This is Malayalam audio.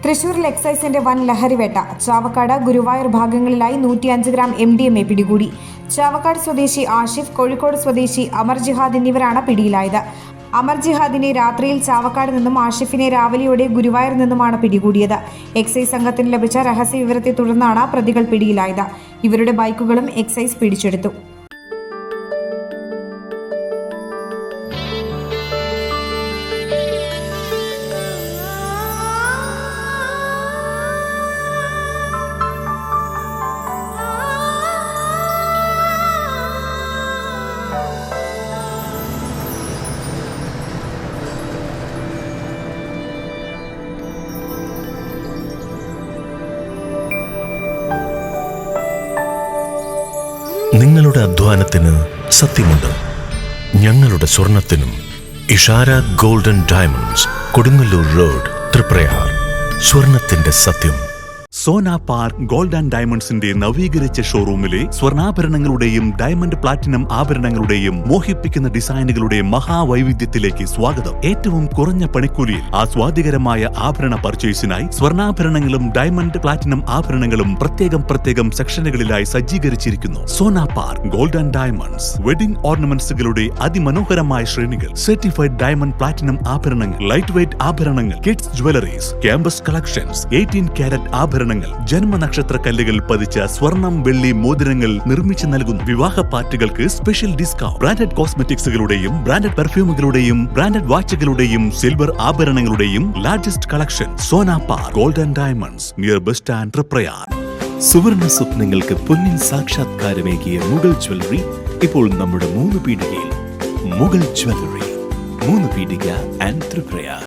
തൃശൂരിൽ എക്സൈസിന്റെ വൻ ലഹരിവേട്ട. ചാവക്കാട്, ഗുരുവായൂർ ഭാഗങ്ങളിലായി 105 ഗ്രാം MDMA പിടികൂടി. ചാവക്കാട് സ്വദേശി ആഷിഫ്, കോഴിക്കോട് സ്വദേശി അമർ ജിഹാദ് എന്നിവരാണ് പിടിയിലായത്. അമർ ജിഹാദിനെ രാത്രിയിൽ ചാവക്കാട് നിന്നും ആഷിഫിനെ രാവിലെയോടെ ഗുരുവായൂർ നിന്നുമാണ് പിടികൂടിയത്. എക്സൈസ് സംഘത്തിന് ലഭിച്ച രഹസ്യ വിവരത്തെ തുടർന്നാണ് പ്രതികൾ പിടിയിലായത്. ഇവരുടെ ബൈക്കുകളും എക്സൈസ് പിടിച്ചെടുത്തു. നിങ്ങളുടെ അധ്വാനത്തിന് സത്യമുണ്ട്. ഞങ്ങളുടെ സ്വർണത്തിനും. Ishara golden diamonds, Kodungallur road, Triprayar. സ്വർണത്തിന്റെ സത്യം. സോന പാർക്ക് ഗോൾഡ് ആൻഡ് ഡയമണ്ട്സിന്റെ നവീകരിച്ച ഷോറൂമിലെ സ്വർണ്ണാഭരണങ്ങളുടെയും ഡയമണ്ട് പ്ലാറ്റിനം ആഭരണങ്ങളുടെയും മോഹിപ്പിക്കുന്ന ഡിസൈനുകളുടെ മഹാവൈവിധ്യത്തിലേക്ക് സ്വാഗതം. ഏറ്റവും കുറഞ്ഞ പണിക്കൂലിയിൽ ആസ്വാദികരമായ ആഭരണ പർച്ചേസിനായി സ്വർണ്ണാഭരണങ്ങളും ഡയമണ്ട് പ്ലാറ്റിനം ആഭരണങ്ങളും പ്രത്യേകം സെക്ഷനുകളിലായി സജ്ജീകരിച്ചിരിക്കുന്നു. Sona park gold and diamonds. Wedding ഓർണമെന്റ്സുകളുടെ അതിമനോഹരമായ ശ്രേണികൾ, സർട്ടിഫൈഡ് ഡയമണ്ട് പ്ലാറ്റിനം ആഭരണങ്ങൾ, ലൈറ്റ് വെയ്റ്റ് ആഭരണങ്ങൾ, kids jewelleries, campus collections, 18 carat ആഭരണങ്ങൾ, ജന്മനക്ഷത്ര കല്ലുകൾ പതിച്ച സ്വർണം, വെള്ളി മോതിരങ്ങൾ നിർമ്മിച്ചു നൽകുന്നു. വിവാഹ പാർട്ടികൾക്ക് സ്പെഷ്യൽ ഡിസ്കൗണ്ട്. ബ്രാൻഡഡ് കോസ്മെറ്റിക്സുകളുടെയും ബ്രാൻഡഡ് പെർഫ്യൂമുകളുടെയും ബ്രാൻഡഡ് വാച്ചുകളുടെയും സിൽവർ ആഭരണങ്ങളുടെയും largest collection. Sona park gold and diamonds, near bus stand, Triprayar. സുവർണ സ്വപ്നങ്ങൾക്ക് പൊന്നിൻ സാക്ഷാത്കാരമേകിയ മുഗൾ ജ്വല്ലറി ഇപ്പോൾ നമ്മുടെ 3 പീടികയിൽ. മുഗൾ ജ്വല്ലറി, 3 പീടിക ആൻഡ് തൃപ്രയാർ.